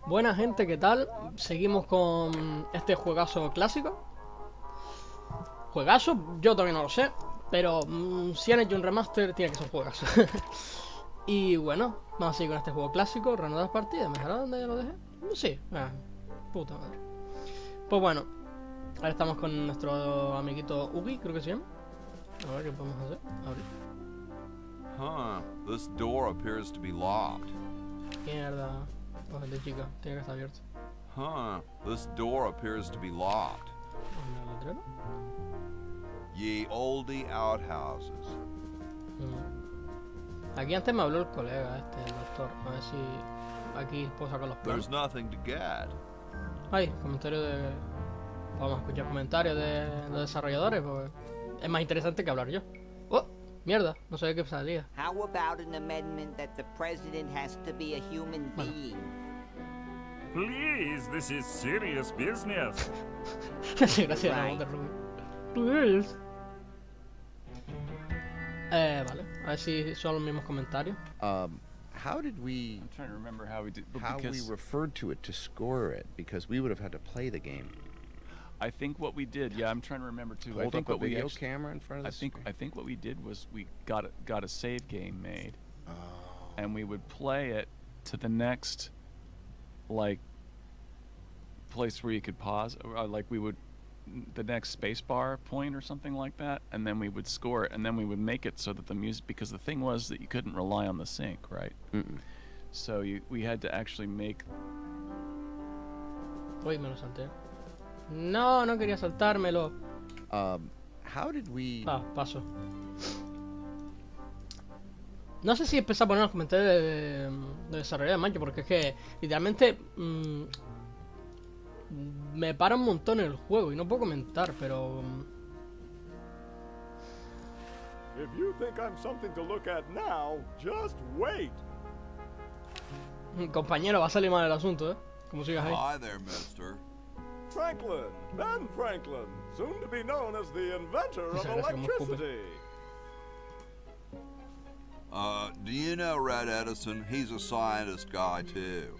Buena gente, ¿qué tal? Seguimos con este juegazo clásico. Juegazo, yo todavía no lo sé, pero si han hecho un remaster tiene que ser un juegazo. Y bueno, vamos a seguir con este juego clásico, reanudar partidas. ¿Me dejará donde ya lo dejé? Sí, puta madre. Pues bueno, ahora estamos con nuestro amiguito Ugi, creo que se llama. A ver qué podemos hacer. Abrir. This door appears to be locked. Mierda. Pues el de chica, tiene que estar abierto. This door appears to be locked. ¿El letrero? Ye oldie outhouses. Aquí antes me habló el colega el doctor. A ver si aquí puedo sacar los planos. There's nothing to get. Ay, comentario de... Vamos a escuchar comentarios de los desarrolladores, porque es más interesante que hablar yo. ¡Oh! Mierda, no sabía qué salía. How about an amendment that the president has to be a human being? Please, this is serious business. Sí, gracias, la voz de Rubio. Please. Vale, a ver si son los mismos comentarios. How did we? I'm trying to remember how we did. How we referred to it to score it, because we would have had to play the game. I think what we did. Yeah, I'm trying to remember too. Hold I think up a what we video actually, camera in front of the screen. I think what we did was we got a save game made, Oh. and we would play it to the next, like, place where you could pause, or like we would, the next space bar point or something like that, and then we would score it, and then we would make it so that the music, because the thing was that you couldn't rely on the sync, right? So we had to actually make. Uy, me lo salté. No, no quería saltármelo. How did we? Paso. No sé si empecé a poner los comentarios de desarrollo de Mancho, porque es que literalmente me para un montón el juego y no puedo comentar, pero If you think I'm something to look at now, just wait. compañero, va a salir mal el asunto, como sigas ahí. Hi there, mister. Franklin, Ben Franklin, soon to be known as the inventor of Gracias, como escupe. electricity. Do you know Red Edison? He's a scientist guy too.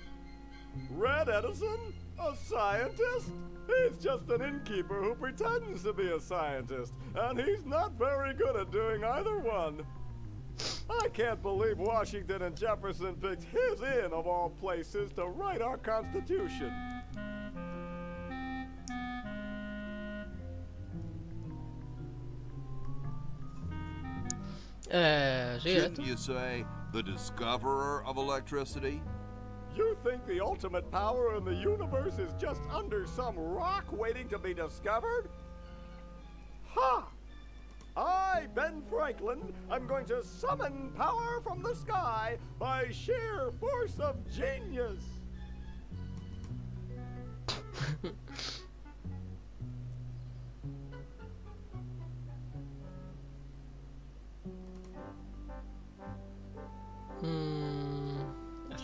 Red Edison? A scientist? He's just an innkeeper who pretends to be a scientist, and he's not very good at doing either one. I can't believe Washington and Jefferson picked his inn of all places to write our Constitution. Sí, Shouldn't esto. you say the discoverer of electricity? You think the ultimate power in the universe is just under some rock waiting to be discovered? Ha! I, Ben Franklin, am going to summon power from the sky by sheer force of genius.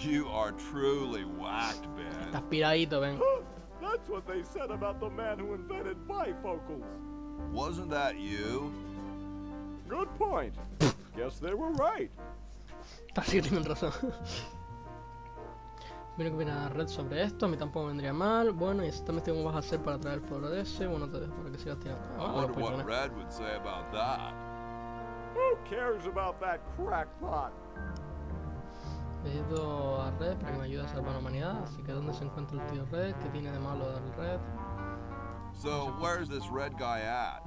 You are truly whacked, Ben. Estás piradito, ven. Huh, that's what they said about the man who invented bifocals. Wasn't that you? Good point. Guess they were right. Así que tienen razón. Mira que viene la red sobre esto, a mí tampoco vendría mal. Bueno, y exactamente cómo vas a hacer para traer el progreso. Bueno, te dejo para que sigas tirando. I wonder what Red would say about that. Who cares about that crackpot? Necesito a Red para que me ayude a salvar la humanidad. Así que ¿dónde se encuentra el tío Red? ¿Qué tiene de malo el Red? So, where's this red guy at?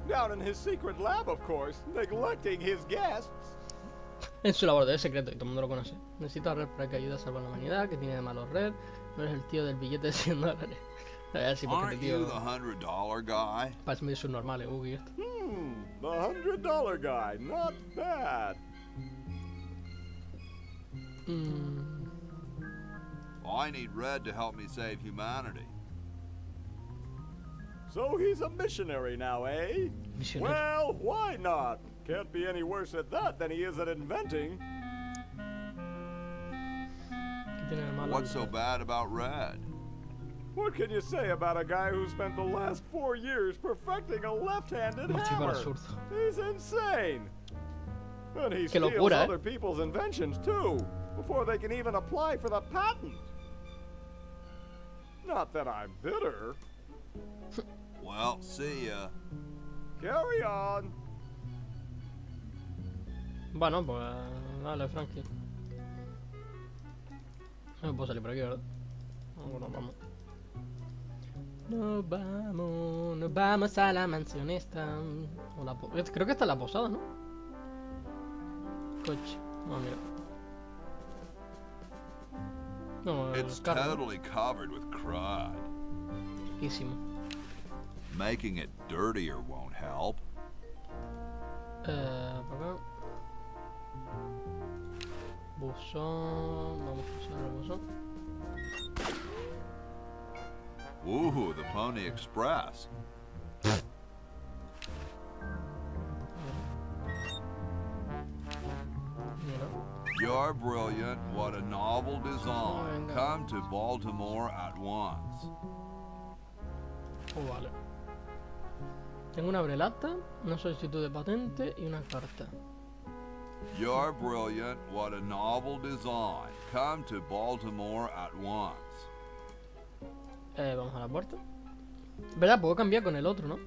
Down in his secret lab, of course, neglecting his guests. En su laboratorio secreto, y todo el mundo lo conoce. Necesito a Red para que ayude a salvar la humanidad. ¿Qué tiene de malo Red? No eres el tío del billete de $100. A ver si porque Aren't este you tío the $100 guy? parece medio subnormal, Ugi esto. The $100 guy, not bad. I need Red to help me save humanity. So he's a missionary now, eh? Missionary. Well, why not? Can't be any worse at that than he is at inventing. ¿Qué tiene de malo What's el so Red? bad about Red? What can you say about a guy who spent the last 4 years perfecting a left-handed Un tipo hammer? absurdo. He's insane. And he Qué steals locura, other people's inventions too. before they can even apply for the patent. Not that I'm bitter. Well, see ya. Carry on. Bueno, pues dale, Frankie. No puedo salir por aquí, ¿verdad? Nos vamos. Nos vamos a la mansión esta. Creo que esta es la posada, ¿no? Coche. No, mira. No, el It's carro. totally covered with crud. Riquísimo. Making it dirtier won't help. Por acá. Buzón. Vamos a usar el buzón. Ooh, the Pony Express. Mira. You're brilliant. What a novel design. Venga. Come to Baltimore at once. Oh, vale. Tengo una brelata, una solicitud de patente y una carta. You're brilliant. What a novel design. Come to Baltimore at once. Vamos a la puerta. ¿Verdad? Puedo cambiar con el otro, ¿no?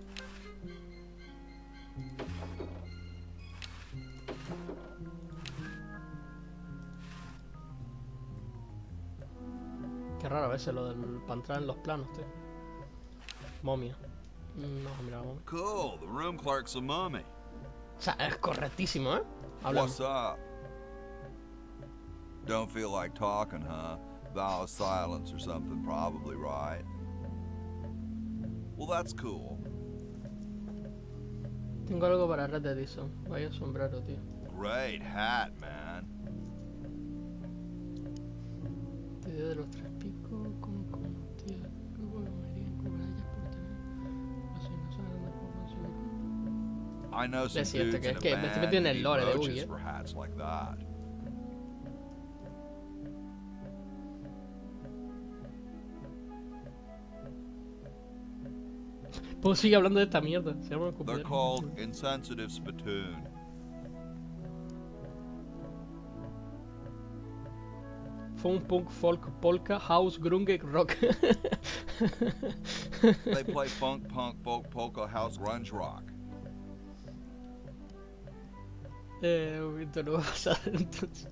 Qué raro a veces lo del para entrar en los planos, tío. Momia. No, mira, momia. Cool. The room clerk's a mummy. O sea, es correctísimo, ¿eh? What's Hablamos. up? Don't feel like talking, huh? Vow of silence or something, probably, right? Well, that's cool. Tengo algo para Red Edison. Vaya sombrero, tío. Great hat, man. Te dio de los tres picos, como tía. Luego lo merían cobrallas por tener. Así no saben de cómo funciona. I know some Decirte dudes que in es a que me estoy band metiendo en that el need lore de roaches Uy, for hats like that. Pues sigue hablando de esta mierda. Se llama They're called insensitive spittoon. Funk, punk, folk, polka, house, grunge, rock. They play funk, punk, folk, polka, house, grunge rock. Esto no va a pasar entonces.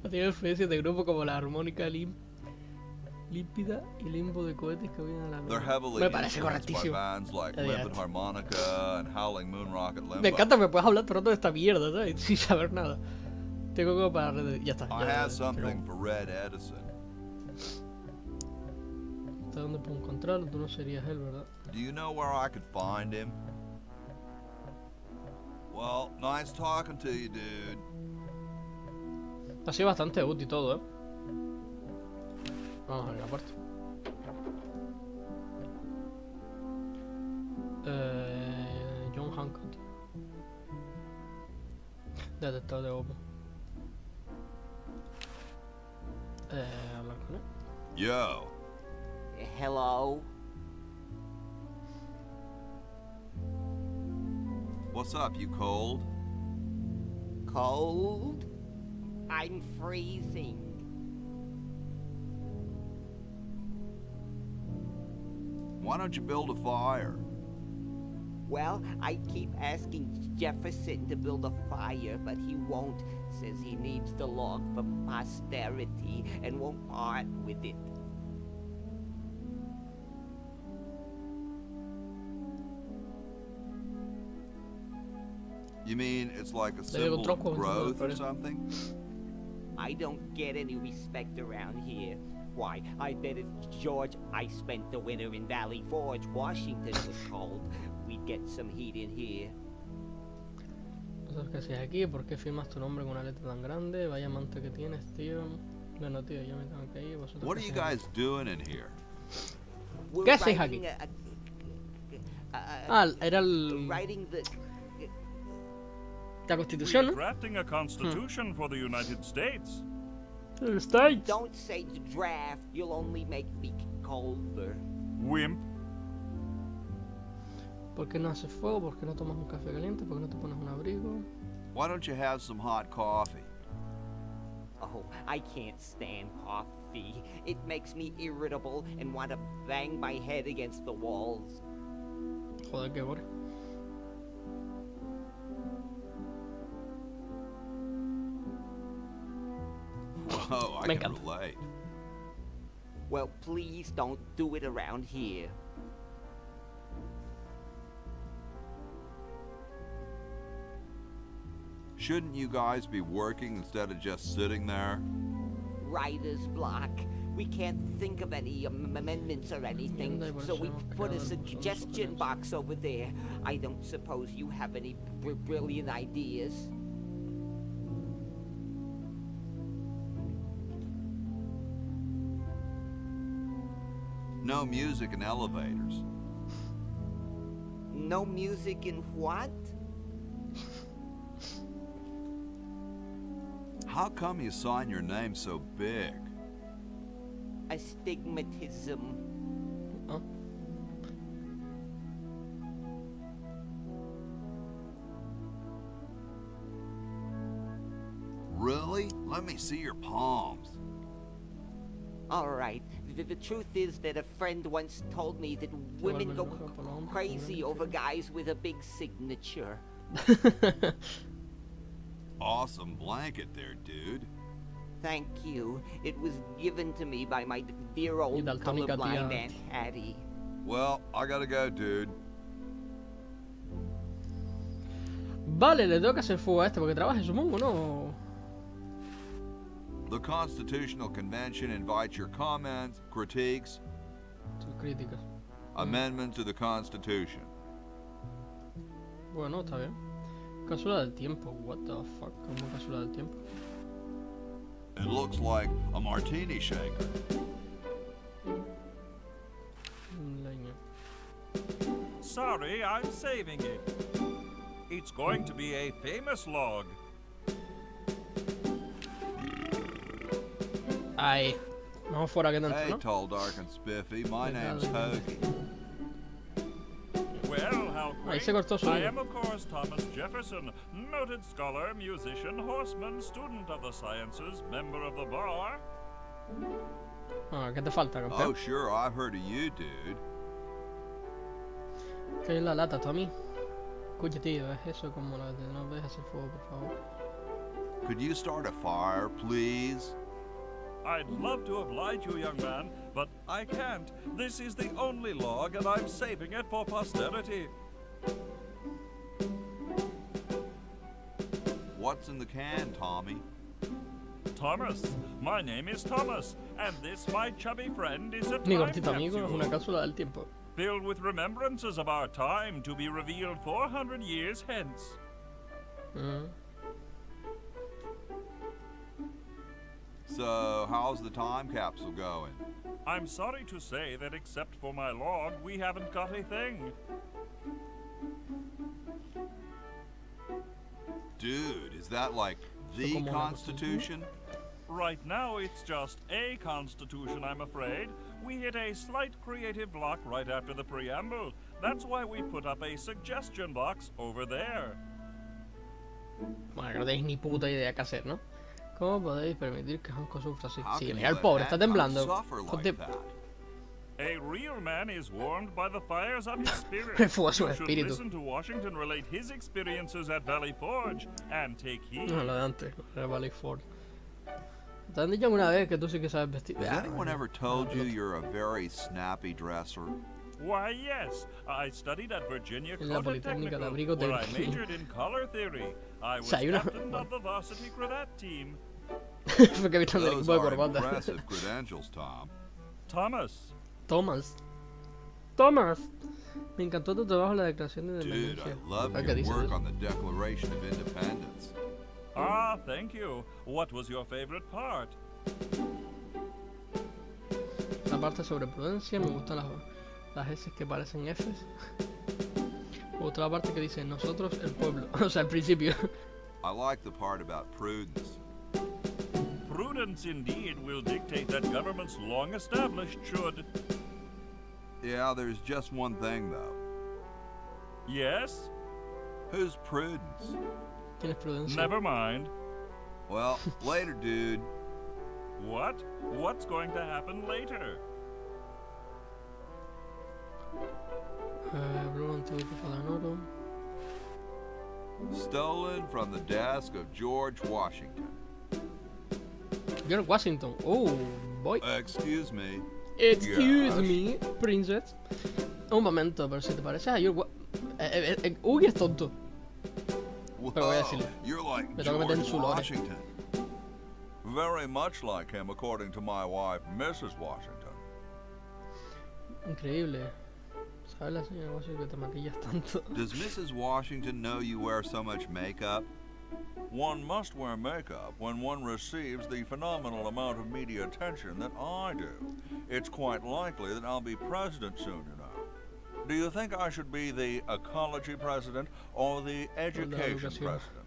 Ha tenido influencias de grupos como la armónica límpida y limbo de cohetes que vienen a la They're mente. heavily Me parece influenced by correctísimo. bands like Ya Limpid dirás. Harmonica and Howling Moon Rocket Limbo. Me encanta que me puedas hablar pronto de esta mierda, ¿sabes? Sin saber nada. Tengo como para red. Ya está. I Ya, have something for Red Edison. ¿Hasta dónde puedo encontrarlo? Tú no serías él, ¿verdad? Do you know where I could find him? Well, nice talking to you, dude. Ha sido bastante útil todo, ¿eh? Vamos a abrir la puerta. John Hancock. Detector de humo. Hablar con él. Yo, Hello? what's up? You cold? Cold? I'm freezing. Why don't you build a fire? Well, I keep asking Jefferson to build a fire, but he won't. Says he needs the log for posterity and won't part with it. You mean it's like a Le digo symbol tronco, of growth or parece. something? I don't get any respect around here. Why, I bet if George I spent the winter in Valley Forge, Washington was cold, we'd get some heat in here. No sabes qué hacías aquí, ¿por qué firmas tu nombre con una letra tan grande? Vaya amante que tienes, tío. Bueno, tío, yo me tengo que ir. ¿Vosotros What qué are you hacéis aquí? guys doing in here? We're ¿Qué hacéis writing aquí? Era writing la constitución, We're ¿no? drafting a constitution for the United States. El States. Don't say draft, you'll only make me colder. Wimp. ¿Por qué no haces fuego? ¿Por qué no tomas un café caliente? ¿Por qué no te pones un abrigo? Why don't you have some hot coffee? Oh, I can't stand coffee. It makes me irritable and want to bang my head against the walls. Joder, qué gore. Whoa, I Me can encanta. relate. Well, please don't do it around here. Shouldn't you guys be working instead of just sitting there? Writer's block. We can't think of any amendments or anything, so we put a suggestion box over there. I don't suppose you have any brilliant ideas. No music in elevators. No music in what? How come you sign your name so big? Astigmatism. Ah. Really? Let me see your palms. All right. The truth is that a friend once told me that women go crazy over guys with a big signature. Awesome blanket there, dude. Thank you. It was given to me by my dear old daltónica colorblind tía. Aunt Hattie. Well, I gotta go, dude. Vale, le tengo que hacer fuego a este porque trabaja, supongo, ¿no? The Constitutional Convention invites your comments, critiques, Sus críticas. amendments to the Constitution. Bueno, está bien. Cápsula del tiempo. What the fuck? ¿Cómo cápsula del tiempo? It looks like a martini shaker. Leña. Sorry, I'm saving it. It's going to be a famous log. Ay. Vamos fuera que tanto, Hey, ¿no? tall, dark, and spiffy, my name's Hoagie. Well, how Ahí se quaint. cortó su I hilo. am, of course, Thomas Jefferson, noted scholar, musician, horseman, student of the sciences, member of the bar. Ah, ¿qué te falta, Oh, campeón? sure, I've heard of you, dude. ¿Qué es la lata, Tommy? Escucha, tío, es eso como la de no ves hacer fuego, por favor. Could you start a fire, please? I'd love to oblige you, young man, but I can't. This is the only log, and I'm saving it for posterity. What's in the can, Tommy? Thomas. My name is Thomas, and this, my chubby friend, is a Mi time gordito amigo es una capsule cápsula del tiempo. filled with remembrances of our time to be revealed 400 years hence. Mm. So, how's the time capsule going? I'm sorry to say that except for my log, we haven't got a thing. Dude, is that like the como una Constitution? Right now, it's just a constitution, I'm afraid. We hit a slight creative block right after the preamble. That's why we put up a suggestion box over there. Bueno, que no tenéis ni puta idea qué hacer, ¿no? ¿Cómo podéis permitir que Hanko sufra así? How Sí, can you mira el let pobre, that está guy temblando. suffer Joder, like that? A real man is warmed by the fires of his spirit. El fuego de su You should espíritu. listen to Washington relate his experiences at Valley Forge and take heed. No, lo de antes, lo de Valley Forge. Te han dicho alguna vez que tú sí que sabes vestir. Has Ah, anyone ever told you you're a very snappy dresser? Why, yes. I studied at Virginia En la Cotton Politécnica de Technical, Abrigo where I de- majored in color theory. I was sea, hay una- captain of the varsity cravat team. Porque he visto el Those equipo de are corbata. impressive credentials, Tom. Thomas. Thomas. Thomas. Me encantó tu trabajo en la declaración de Dude, independencia. I love ¿Qué your dices? work on the Declaration of Independence. Ah, thank you. What was your favorite part? La parte sobre prudencia, me gustan las S que parecen Fs. Otra parte que dice nosotros el pueblo, o sea, al principio. I like the part about prudence. Prudence indeed will dictate that governments long established should. Yeah, there's just one thing, though. Yes? Who's Prudence? ¿Tienes prudencia? Never mind. Well, later, dude. What? What's going to happen later? Stolen from the desk of George Washington. George Washington. Oh, boy. Excuse me. Excuse Yes. me, princess. Un momento, pero si te pareces a George Uy, es tonto. Pero voy a decirlo. You're like Me tengo que meter en George su lore. Washington. Very much like him, according to my wife, Mrs. Washington. Increíble. ¿Sabes la señora Washington que te maquillas tanto? Does Mrs. Washington know you wear so much makeup? One must wear makeup when one receives the phenomenal amount of media attention that I do. It's quite likely that I'll be president soon, you know. Do you think I should be the ecology president or the education educación. president?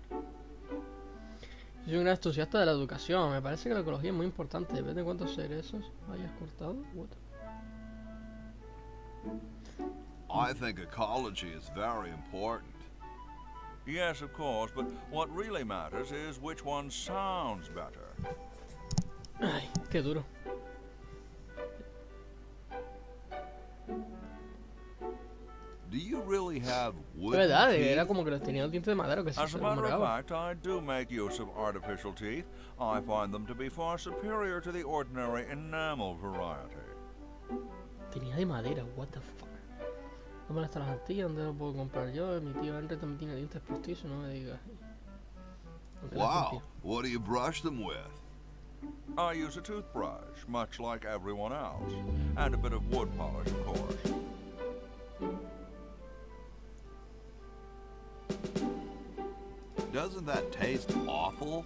Soy un entusiasta de la educación. Me parece que la ecología es muy importante. Depende de cuántos cerezos hayas cortado. What? I think ecology is very important. Yes, of course, but what really matters is which one sounds better. Ay, qué duro. Do you really have Es wood verdad, teeth? era como que los tenían dientes de madera que se As a matter of enamoraba. fact, I do make use of artificial teeth. I find them to be far superior to the ordinary enamel variety. Tenía de madera, what the fuck. ¿Cómo las las Antillas? ¿Dónde lo puedo comprar yo? Mi tío Henry también tiene dientes postizos, no me digas. Aunque la Wow, gente- what do you brush them with? I use a toothbrush, much like everyone else, and a bit of wood polish, of course. Doesn't that taste awful?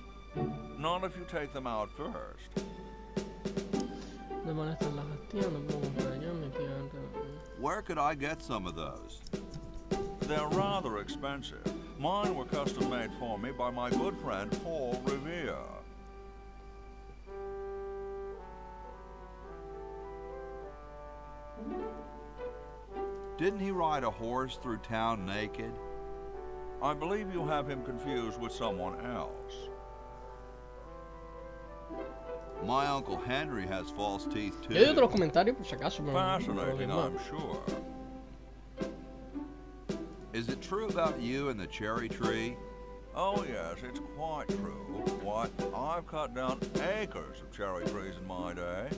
Not if you take them out first. Me molestan las Antillas, no puedo comprar yo, mi tío Henry. Where could I get some of those? They're rather expensive. Mine were custom made for me by my good friend Paul Revere. Didn't he ride a horse through town naked? I believe you have him confused with someone else. My Uncle Henry has false teeth Yo doy too. otros comentarios por si acaso. pero no Fascinating, digo I'm más. sure. Is it true about you and the cherry tree? Oh yes, it's quite true. Why, I've cut down acres of cherry trees in my day.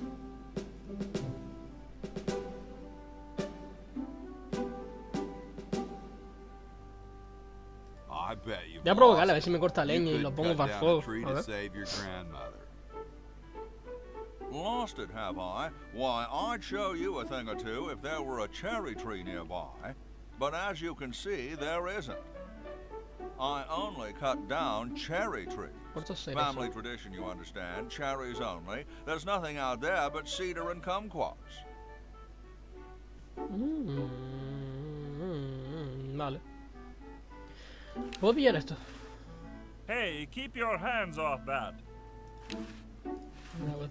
I bet you've Voy a provocarle a ver lost si me corta it. leña You y lo couldn't pongo cut para down fuego. a tree A to ver. save your grandmother. Lost it, have I? Why, I'd show you a thing or two if there were a cherry tree nearby. But as you can see, there isn't. I only cut down cherry trees. ¿Cuántos seres Family son? tradition, you understand. Cherries only. There's nothing out there but cedar and kumquats. Vale. ¿Puedo pillar esto? Hey, keep your hands off that.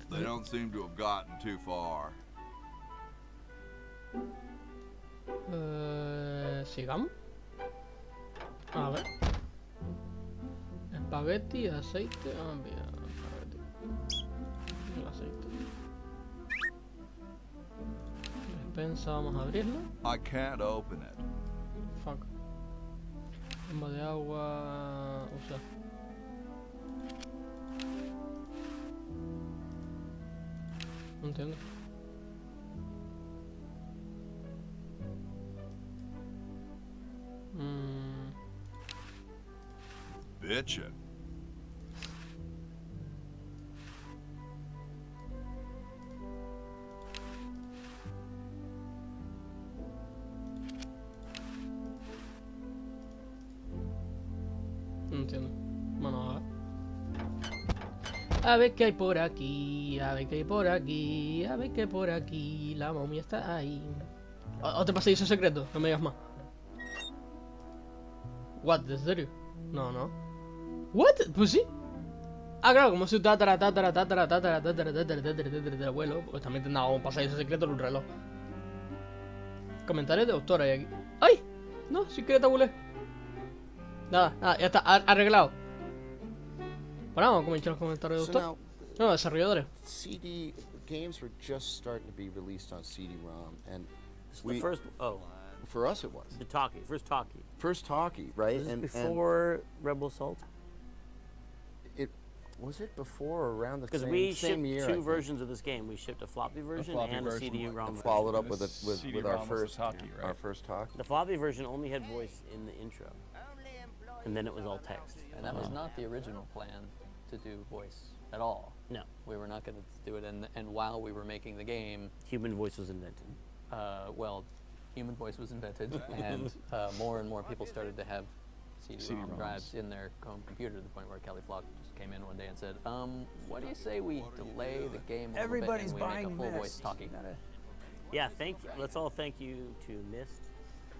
They don't seem to have gotten too far. Sigamos. A ver. Espagueti, aceite. Ah, mira, espagueti. El aceite. Despensa, vamos a abrirla. I can't open it. Fuck. Bomba de agua. Usa. No entiendo. Bitchin'. No entiendo. Bueno, a ver. A ver qué hay por aquí. A ver qué hay por aquí. A ver qué hay por aquí. La momia está ahí. Otro pasillo secreto. No me digas más. What? ¿En serio? No, no. What? Pues sí. Ah, claro, como si tatara abuelo. Pues también tendrá un pasillo secreto en un reloj. Comentarios de autor hay aquí. ¡Ay! No, sí que tabulé. Nada, ya está, arreglado. Bueno, como he dicho en los comentarios de So usted. now, No, desarrolladores. CD games were just starting to be released on CD-ROM, and The first, oh, for us it was the talkie, first talkie. first talkie, right? This is and before Rebel Assault? it was it before or around the Because same, we same shipped year? I two think. versions of this game. We shipped a floppy version floppy and a version, CD-ROM version. Followed up And with this with our CD-ROM was the first talkie, right? our first talkie. The floppy version only had voice in the intro, and then it was all text. And that was not the original plan to do voice at all. No, We were not going to do it, and while we were making the game, human voice was invented. well, human voice was invented, and more and more people started to have CD-ROM CD-ROMs. drives in their home computer to the point where Kelly Flock just came in one day and said, what do you say we delay the game a little bit and we make a full voice talkie? Yeah, let's all thank you to Myst.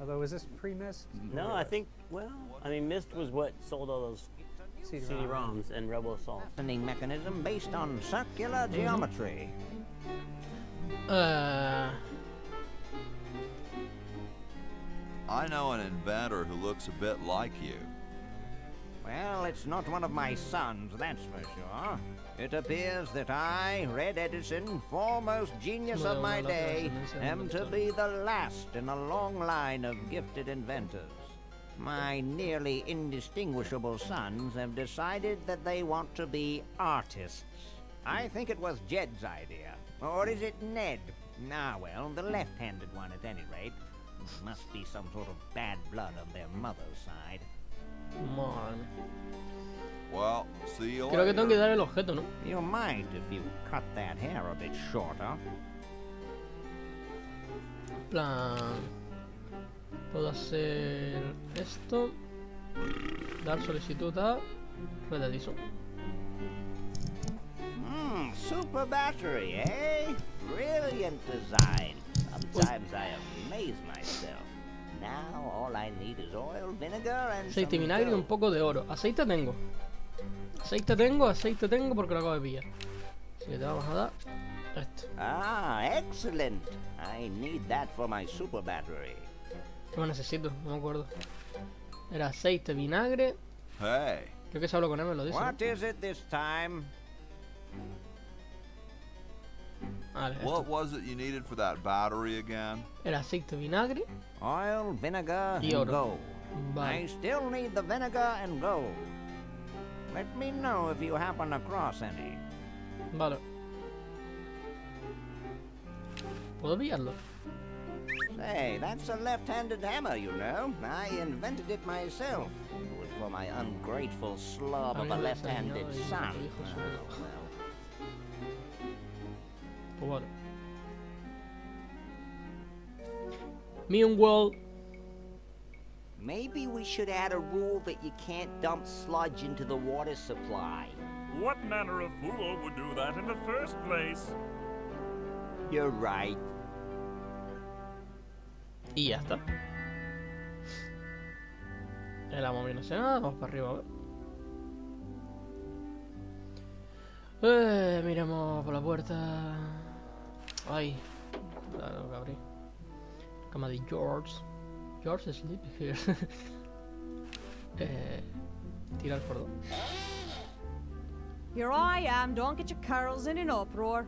Although, was this pre-mist? No, I think, well, I mean, Myst was what sold all those CD-ROMs and Rebel Assault. Sending mechanism based on circular geometry. I know an inventor who looks a bit like you. Well, it's not one of my sons, that's for sure. It appears that I, Red Edison, foremost genius of my day, am to be the last in a long line of gifted inventors. My nearly indistinguishable sons have decided that they want to be artists. I think it was Jed's idea. Or is it Ned? Ah, well, the left-handed one at any rate. Must be some sort of bad blood on their mother's side. Man. Well, see you Creo que tengo que later. dar el objeto, ¿no? You mind if you cut that hair a bit shorter? En plan... Puedo hacer esto. Dar solicitud a Red Edison. Super battery, eh? Brilliant design. Sometimes I amaze myself. Now all I need is oil, vinegar, and Aceite, some vinagre y un dough. poco de oro. Aceite tengo. Aceite tengo porque lo acabo de pillar. Así que te vamos a dar esto. Ah, excellent. I need that for my super battery. ¿Qué más necesito? No me acuerdo. Era aceite, vinagre. Hey, Creo que se habló con él, me lo dice. What is it this time? Vale, what esto. was it you needed for that battery again? Era aceite, vinagre. Oil, vinegar, Y and oro. gold. I Vale. still need the vinegar and gold. Let me know if you happen across any. Vale. ¿Puedo pillarlo? Say, that's a left-handed hammer, you know. I invented it myself. It was for my ungrateful slob of a left-handed son. Oh, well. Pues vale. Meanwhile, Maybe we should add a rule that you can't dump sludge into the water supply. What manner of fool would do that in the first place? You're right. y ya está. El amo no sé nada, vamos para arriba a ver. Miremos por la puerta. Ay, la tengo que abrir. Cama de George. George sleep here. Tirar por dos. Here I am, don't get your curls in an uproar.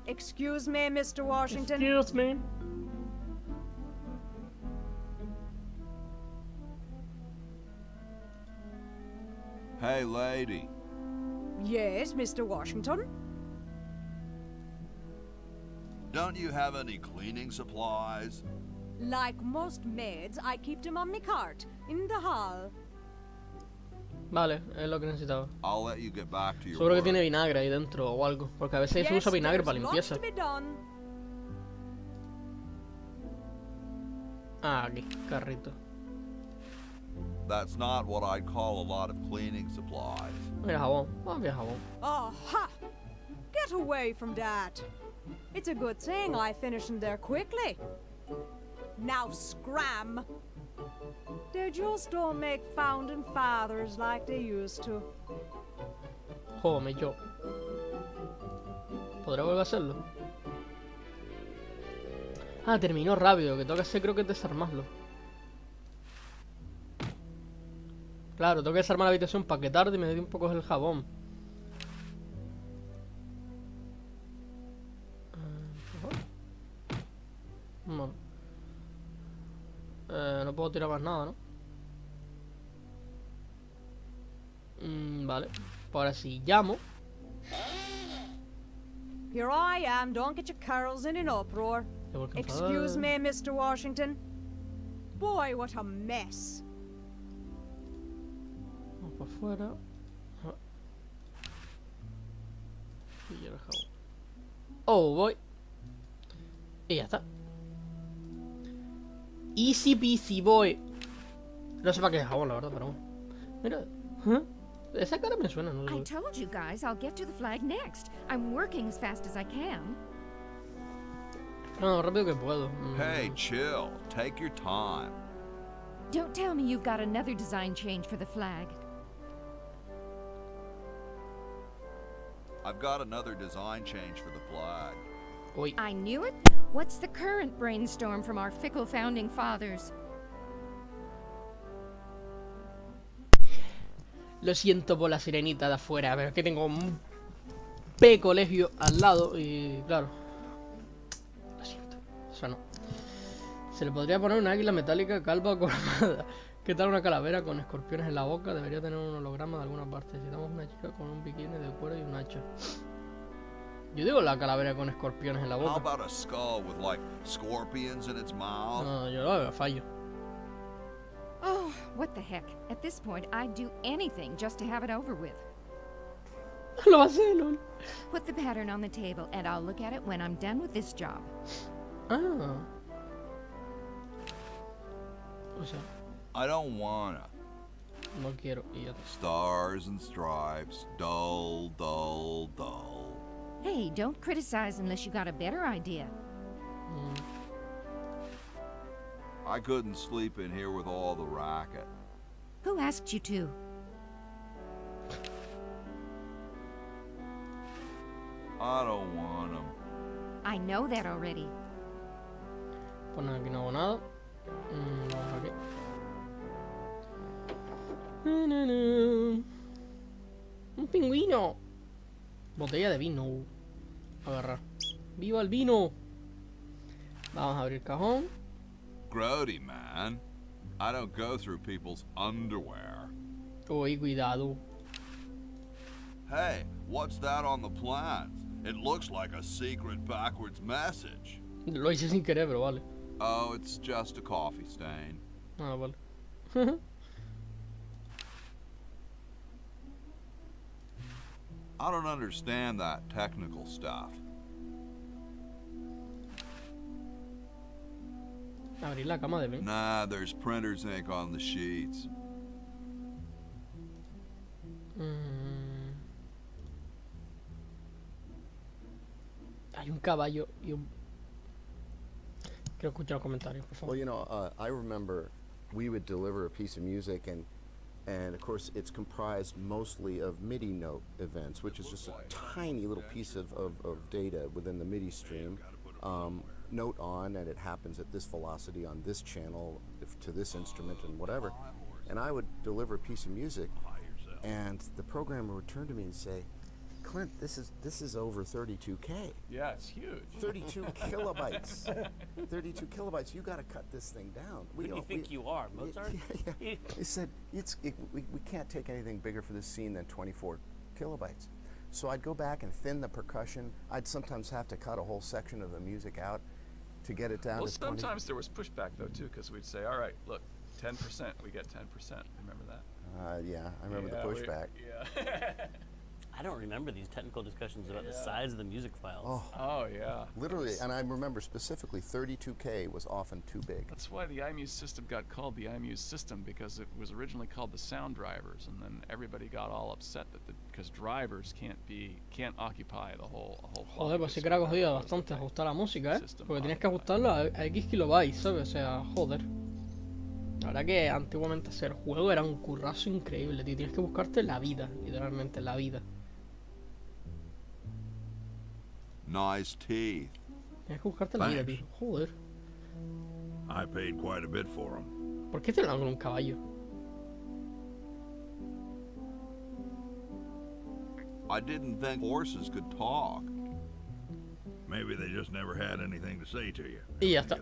Excuse me, Mr. Washington. Excuse me. Hey, lady. Yes, Mr. Washington? Don't you have any cleaning supplies? Like most maids, I keep them on me cart, in the hall. Vale, es lo que necesitaba. I'll let you get back to your Seguro que work. tiene vinagre ahí dentro o algo. Porque a veces se usa vinagre para there's lots limpieza. to be done. Ah, aquí, carrito. That's not what I'd call a lot of cleaning supplies. Mira jabón. Vamos a jabón. Oh, ha! Get away from that. It's a good thing I finished them there quickly. Now scram. They just don't make founding fathers like they used to. Jódeme yo. ¿Podré volver a hacerlo? Ah, terminó rápido. Que tengo que hacer creo que es desarmarlo. Claro, tengo que desarmar la habitación para que tarde y me dé un poco el jabón. Bueno. No puedo tirar más nada, ¿no? Vale. Pues ahora sí, llamo. Here I am, don't get your curls in an uproar. Excuse me, Mr. Washington. Boy, what a mess. Vamos para afuera. Y ya dejamos. Oh, voy. Y ya está. Easy peasy, boy. No sé para qué es jabón, la verdad, pero bueno. Mira. Esa cara me suena, no sé. I told you guys I'll get to the flag next. I'm working as fast as I can. No, rápido que puedo. Hey, chill. Take your time. Don't tell me you've got another design change for the flag. I've got another design change for the flag. Oi. I knew it. What's the current brainstorm from our fickle founding fathers? Lo siento por la sirenita de afuera, pero es que tengo un P colegio al lado y claro. Lo siento. O sea, no. Se le podría poner una águila metálica calva coronada. ¿Qué tal una calavera con escorpiones en la boca? Debería tener un holograma de alguna parte. Necesitamos una chica con un bikini de cuero y un hacha. Yo digo la calavera con escorpiones en la How boca. about a skull with like scorpions in its mouth? No, yo lo veo fallo. Oh, what the heck. At this point, I'd do anything just to have it over with. Lo va a hacer, lol. Put the pattern on the table, and I'll look at it when I'm done with this job. Ah. O sea, I don't wanna. no quiero. Y ya está. Stars and stripes. Dull, dull, dull. Hey, don't criticize unless you got a better idea. I couldn't sleep in here with all the racket. Who asked you to? I don't want them. I know that already. Pues nada, aquí no hago nada. Vamos aquí. Un pingüino. Botella de vino. Agarrar. ¡Viva el vino! Vamos a abrir el cajón. Grody, man. I don't go through people's underwear. Uy, cuidado. Hey, what's that on the plans? It looks like a secret backwards message. Lo hice sin querer, pero vale. Oh, it's just a coffee stain. Ah, vale. I don't understand that technical stuff. Abrir la cama de Ben. Nah, there's printer's ink on the sheets. Hay un caballo y un... Quiero escuchar los comentarios, por favor. Well, you know, I remember we would deliver a piece of music, and of course it's comprised mostly of MIDI note events, which is just a tiny little piece of data within the MIDI stream. Note on, and it happens at this velocity on this channel to this instrument and whatever. And I would deliver a piece of music, and the programmer would turn to me and say, Clint, this is over 32K. Yeah, it's huge. 32 kilobytes. 32 kilobytes. You got to cut this thing down. Who do you think you are, Mozart? Yeah. He said, we can't take anything bigger for this scene than 24 kilobytes. So I'd go back and thin the percussion. I'd sometimes have to cut a whole section of the music out to get it down well, to 20. sometimes there was pushback, though, too, because we'd say, all right, look, 10%, we get 10%. Remember that? Yeah, I remember the pushback. Yeah. I don't remember these technical discussions about the size of the music files. Oh, yeah. Literally, and I remember specifically 32K was often too big. That's why the iMuse system got called the iMuse system, because it was originally called the sound drivers, and then everybody got all upset that because drivers can't occupy the whole Joder, pues sí que era cogida bastante ajustar la música, porque tienes que ajustarla a X kilobytes, ¿sabes? O sea, joder. La verdad que antiguamente hacer juego era un currazo increíble, tío. Tienes que buscarte la vida, literalmente la vida. Nice teeth. Tienes que buscarte la vida, tío. Joder. I paid quite a bit for them. ¿Por qué te con un caballo? I didn't think horses could talk. Maybe they just never had anything to say to you. Y ya está.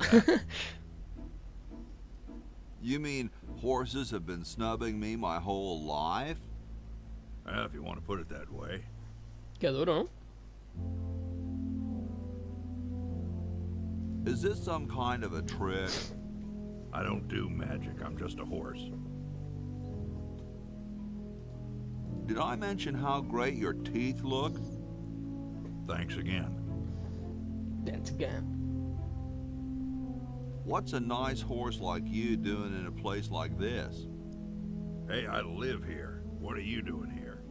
You mean horses have been snubbing me my whole life? Well, if you want to put it that way. Qué duro, ¿no? Is this some kind of a trick? I don't do magic. I'm just a horse. Did I mention how great your teeth look? Thanks again. Thanks again. What's a nice horse like you doing in a place like this? Hey, I live here. What are you doing here?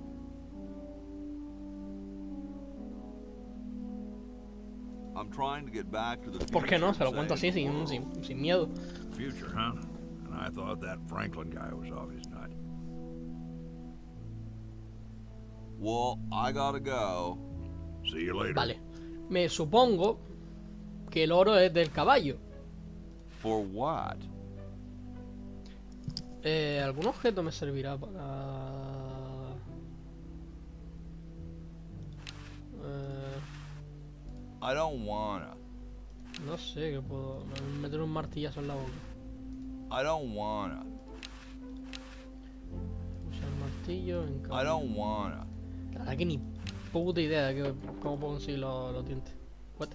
I'm trying to get back to the future. ¿Por qué no? Se lo and cuento así, save the world. sin miedo. Future, huh? And I thought that Franklin guy was off his nut. Well, I gotta go. See you later. Vale. Me supongo que el oro es del caballo. For what? ¿Algún objeto me servirá para...? I don't wanna. No sé, que puedo... meter un martillazo en la boca. I don't wanna. Usar martillo en I don't wanna. La verdad que ni puta idea de cómo puedo conseguir los dientes. What?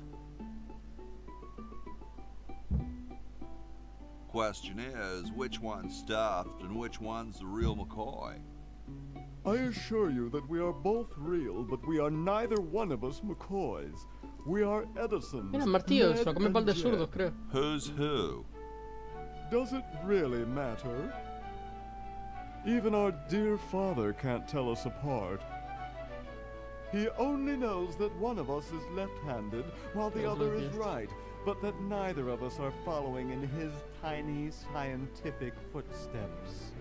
Question is, which one's stuffed and which one's the real McCoy? I assure you that we are both real, but we are neither one of us McCoys. We are Edisons. Mira, el martillo, se lo Ned come el par de and zurdos, Jed. creo. Who's who? Does it really matter? Even our dear father can't tell us apart. He only knows that one of us is left-handed while the other is right, but that neither of us are following in his tiny scientific footsteps.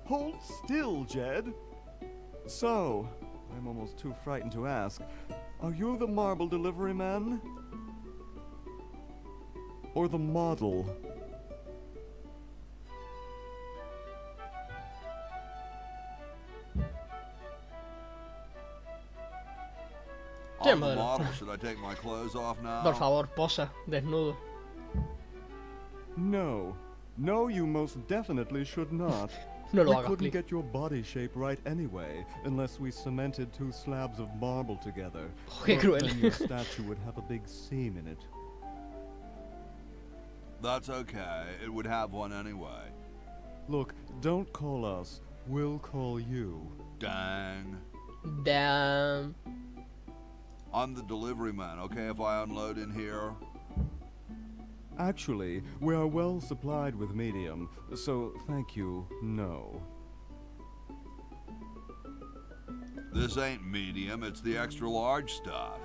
Hold still, Jed. So, I'm almost too frightened to ask, are you the marble delivery man? Or the model? I'm the model. Should I take my clothes off now? Por favor, posa, desnudo. No. No, you most definitely should not. No lo We hagas, couldn't please. get your body shape right anyway, unless we cemented two slabs of marble together. Oh, qué But cruel. then your statue would have a big seam in it. That's okay. It would have one anyway. Look, don't call us. We'll call you. Dang. Damn. I'm the delivery man, okay, if I unload in here? Actually, we are well supplied with medium, so thank you, no. This ain't medium, it's the extra large stuff.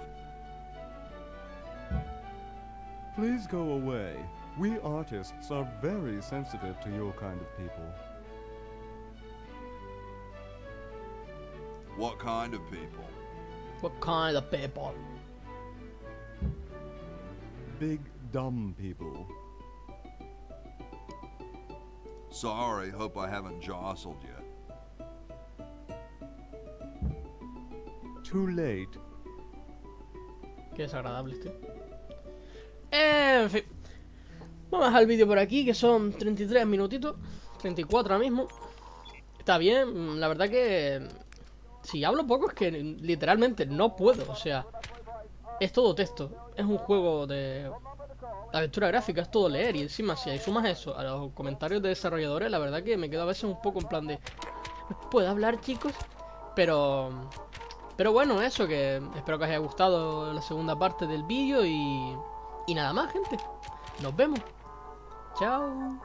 Please go away. We artists are very sensitive to your kind of people. What kind of people? What kind of people? Big, dumb people. Sorry, hope I haven't jostled you. Too late. Qué desagradable este. En fin. Vamos a dejar el vídeo por aquí, que son 33 minutitos. 34 ahora mismo. Está bien, la verdad que... Si hablo poco es que literalmente no puedo, o sea... Es todo texto. Es un juego de aventura gráfica, es todo leer. Y encima, si ahí sumas eso a los comentarios de desarrolladores, la verdad que me quedo a veces un poco en plan de... ¿Puedo hablar, chicos? Pero bueno, eso, que espero que os haya gustado la segunda parte del vídeo y nada más, gente. Nos vemos. Chao.